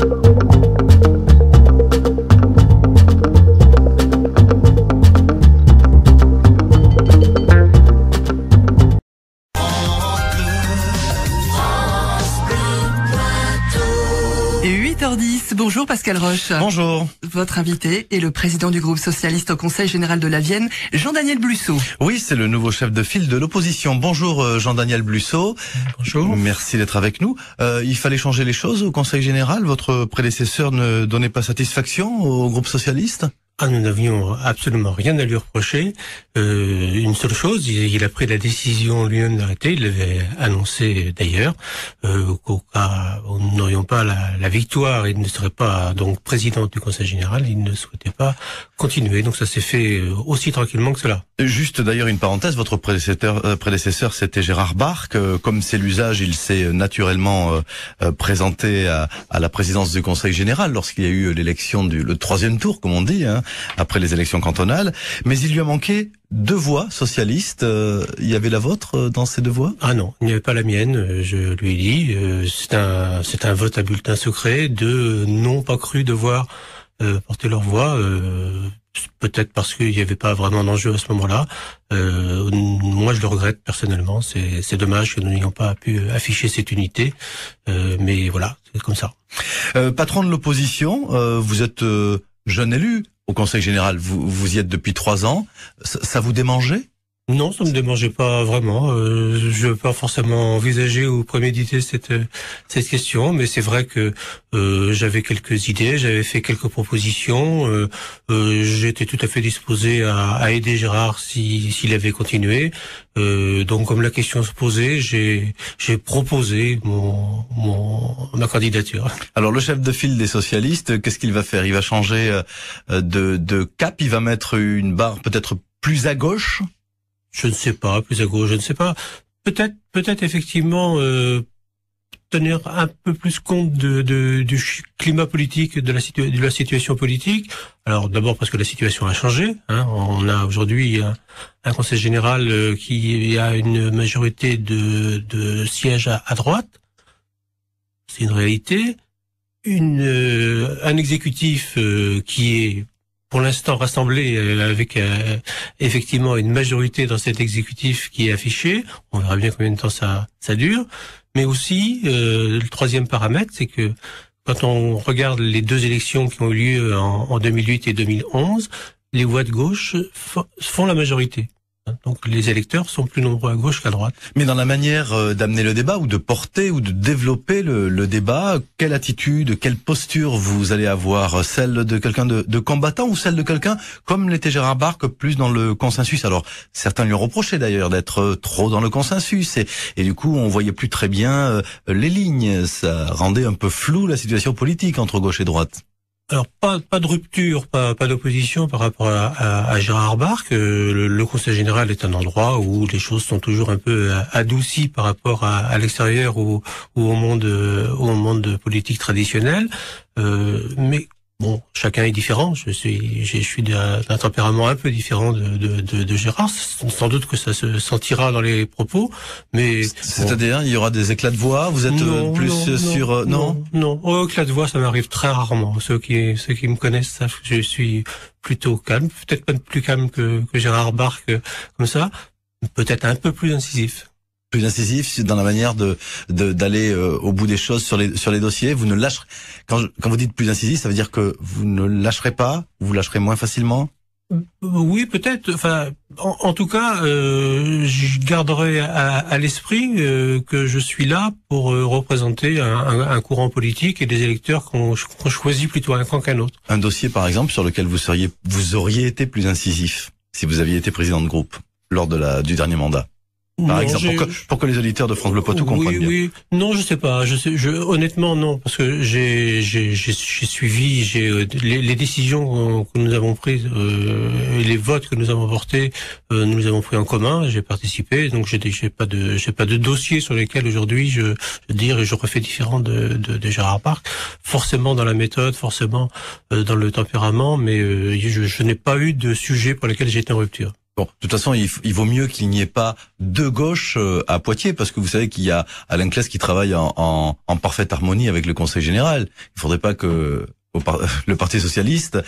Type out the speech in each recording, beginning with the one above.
Et 8h10, bonjour Pascal Roche. Bonjour. Votre invité est le président du groupe socialiste au Conseil général de la Vienne, Jean-Daniel Blussot. Oui, c'est le nouveau chef de file de l'opposition. Bonjour Jean-Daniel Blussot. Bonjour. Merci d'être avec nous. Il fallait changer les choses au Conseil général. Votre prédécesseur ne donnait pas satisfaction au groupe socialiste ? Nous n'avions absolument rien à lui reprocher. Une seule chose, il a pris la décision lui-même d'arrêter. Il l'avait annoncé d'ailleurs. Qu'au cas où nous n'aurions pas la victoire, il ne serait pas donc président du Conseil général. Il ne souhaitait pas continuer. Donc ça s'est fait aussi tranquillement que cela. Juste d'ailleurs une parenthèse, votre prédécesseur c'était Gérard Barque. Comme c'est l'usage, il s'est naturellement présenté à la présidence du Conseil général lorsqu'il y a eu l'élection le troisième tour, comme on dit, après les élections cantonales. Mais il lui a manqué 2 voix socialistes. Il y avait la vôtre dans ces 2 voix ? Ah non, il n'y avait pas la mienne. Je lui ai dit, c'est un vote à bulletin secret. 2 n'ont pas cru devoir porter leur voix. Peut-être parce qu'il n'y avait pas vraiment d'enjeu à ce moment-là. Moi, je le regrette personnellement. C'est dommage que nous n'ayons pas pu afficher cette unité. Mais voilà, c'est comme ça. Patron de l'opposition, vous êtes jeune élu au Conseil général. Vous y êtes depuis 3 ans. Ça vous démangeait ? Non, ça me démangeait pas vraiment. Je n'ai pas forcément envisagé ou prémédité cette question, mais c'est vrai que j'avais quelques idées, j'avais fait quelques propositions. J'étais tout à fait disposé à aider Gérard s'il avait continué. Donc, comme la question se posait, j'ai proposé ma candidature. Alors, le chef de file des socialistes, qu'est-ce qu'il va faire ? Il va changer de cap. Il va mettre une barre peut-être plus à gauche. Je ne sais pas, plus à gauche, je ne sais pas. Peut-être effectivement tenir un peu plus compte du climat politique, de la situation politique. Alors d'abord parce que la situation a changé. On a aujourd'hui un Conseil général qui a une majorité de sièges à droite. C'est une réalité. Un exécutif qui est pour l'instant rassemblé avec effectivement une majorité dans cet exécutif qui est affiché. On verra bien combien de temps ça dure. Mais aussi, le troisième paramètre, c'est que quand on regarde les 2 élections qui ont eu lieu en 2008 et 2011, les voix de gauche font la majorité. Donc les électeurs sont plus nombreux à gauche qu'à droite. Mais dans la manière d'amener le débat ou de porter ou de développer le débat, quelle attitude, quelle posture vous allez avoir ? Celle de quelqu'un de combattant ou celle de quelqu'un comme l'était Gérard Barque, plus dans le consensus ? Alors certains lui ont reproché d'ailleurs d'être trop dans le consensus et du coup on voyait plus très bien les lignes. Ça rendait un peu flou la situation politique entre gauche et droite. Alors pas de rupture, pas d'opposition par rapport à Gérard Barque. Le Conseil général est un endroit où les choses sont toujours un peu adoucies par rapport à l'extérieur ou au monde politique traditionnel. Mais bon, chacun est différent. Je suis d'un tempérament un peu différent de Gérard. Sans doute que ça se sentira dans les propos, mais c'est-à-dire il y aura des éclats de voix. Vous êtes non, éclats de voix, ça m'arrive très rarement. Ceux qui me connaissent savent que je suis plutôt calme, peut-être pas plus calme que Gérard Barque comme ça, peut-être un peu plus incisif. Plus incisif dans la manière d'aller au bout des choses sur les dossiers. Vous ne lâcherez, quand vous dites plus incisif, ça veut dire que vous ne lâcherez pas, vous lâcherez moins facilement? Oui, peut-être. Enfin, en tout cas, je garderai à l'esprit que je suis là pour représenter un courant politique et des électeurs qu'on choisit plutôt un camp qu'un autre. Un dossier, par exemple, sur lequel vous auriez été plus incisif si vous aviez été président de groupe lors du dernier mandat. Par exemple, pour que les auditeurs de France Bleu Poitou comprennent bien. Oui, non, je sais pas. Honnêtement, non, parce que j'ai suivi, les décisions que nous avons prises, et les votes que nous avons portés, nous les avons pris en commun. J'ai participé, donc j'ai pas de dossier sur lesquels aujourd'hui je refais différent de Gérard Barque. Forcément dans la méthode, forcément dans le tempérament, mais je n'ai pas eu de sujet pour lequel j'ai été en rupture. Bon, de toute façon, il vaut mieux qu'il n'y ait pas deux gauches à Poitiers, parce que vous savez qu'il y a Alain Claes qui travaille en parfaite harmonie avec le Conseil général. Il faudrait pas que le Parti socialiste,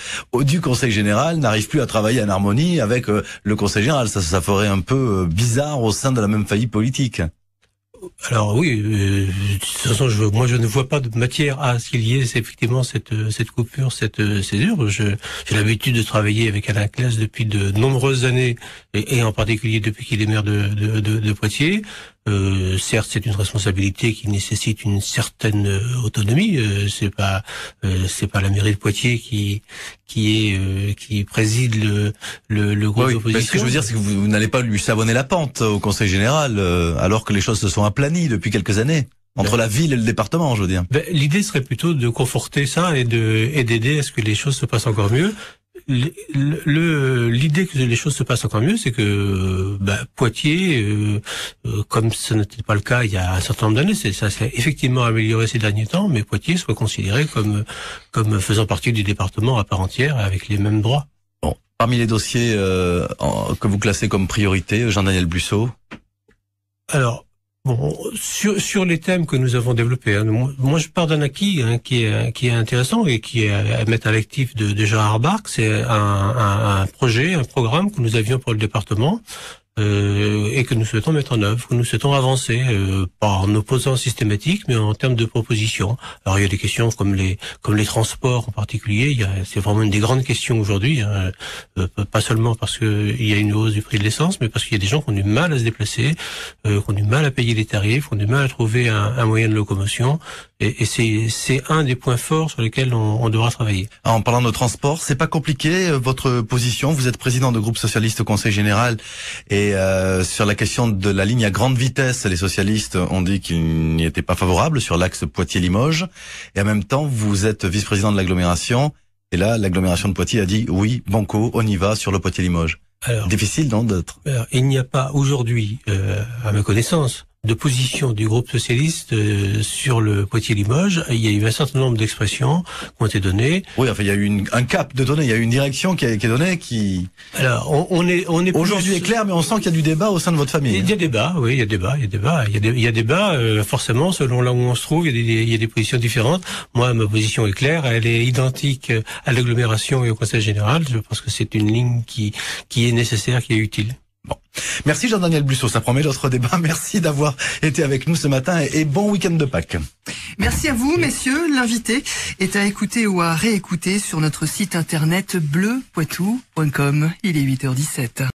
du Conseil général, n'arrive plus à travailler en harmonie avec le Conseil général. Ça ferait un peu bizarre au sein de la même famille politique. Alors oui, de toute façon, moi je ne vois pas de matière à ce qu'il y ait effectivement cette coupure, cette césure. J'ai l'habitude de travailler avec Alain Claes depuis de nombreuses années, et en particulier depuis qu'il est maire de Poitiers. Certes, c'est une responsabilité qui nécessite une certaine autonomie. C'est pas la mairie de Poitiers qui préside le groupe d'opposition. Ce que je veux dire, c'est que vous n'allez pas lui savonner la pente au Conseil général, alors que les choses se sont aplanies depuis quelques années. Entre la ville et le département, je veux dire. L'idée serait plutôt de conforter ça et d'aider à ce que les choses se passent encore mieux. L'idée que les choses se passent encore mieux, c'est que Poitiers, comme ce n'était pas le cas il y a un certain nombre d'années, ça s'est effectivement amélioré ces derniers temps, mais Poitiers soit considéré comme faisant partie du département à part entière, avec les mêmes droits. Bon, parmi les dossiers que vous classez comme priorité, Jean-Daniel Busseau. Alors, bon, sur les thèmes que nous avons développés, moi je pars d'un acquis qui est intéressant et qui est à mettre à l'actif de Gérard Barque. C'est un programme que nous avions pour le département et que nous souhaitons mettre en œuvre, que nous souhaitons avancer, pas en opposant systématique, mais en termes de propositions. Alors il y a des questions comme les transports en particulier. C'est vraiment une des grandes questions aujourd'hui, pas seulement parce que il y a une hausse du prix de l'essence, mais parce qu'il y a des gens qui ont du mal à se déplacer, qui ont du mal à payer les tarifs, qui ont du mal à trouver un moyen de locomotion. Et c'est un des points forts sur lesquels on devra travailler. En parlant de transport, c'est pas compliqué votre position. Vous êtes président de groupe socialiste au Conseil général, et sur la question de la ligne à grande vitesse, les socialistes ont dit qu'ils n'y étaient pas favorables sur l'axe Poitiers-Limoges. Et en même temps, vous êtes vice-président de l'agglomération. Et là, l'agglomération de Poitiers a dit oui, banco, on y va sur le Poitiers-Limoges. Difficile, non, d'être. Il n'y a pas aujourd'hui, à ma connaissance, de position du groupe socialiste sur le Poitiers-Limoges. Il y a eu un certain nombre d'expressions qui ont été données. Oui, enfin, il y a eu un cap de données, il y a eu une direction qui est donnée qui... Alors, on est aujourd'hui est clair, mais on sent qu'il y a du débat au sein de votre famille. Il y a débat, oui, il y a débat, forcément, selon là où on se trouve, il y a des positions différentes. Moi, ma position est claire, elle est identique à l'agglomération et au Conseil général. Je pense que c'est une ligne qui est nécessaire, qui est utile. Bon. Merci Jean-Daniel Busseau, ça promet d'autres débats. Merci d'avoir été avec nous ce matin et bon week-end de Pâques. Merci à vous, messieurs. L'invité est à écouter ou à réécouter sur notre site internet bleupoitou.com. Il est 8h17.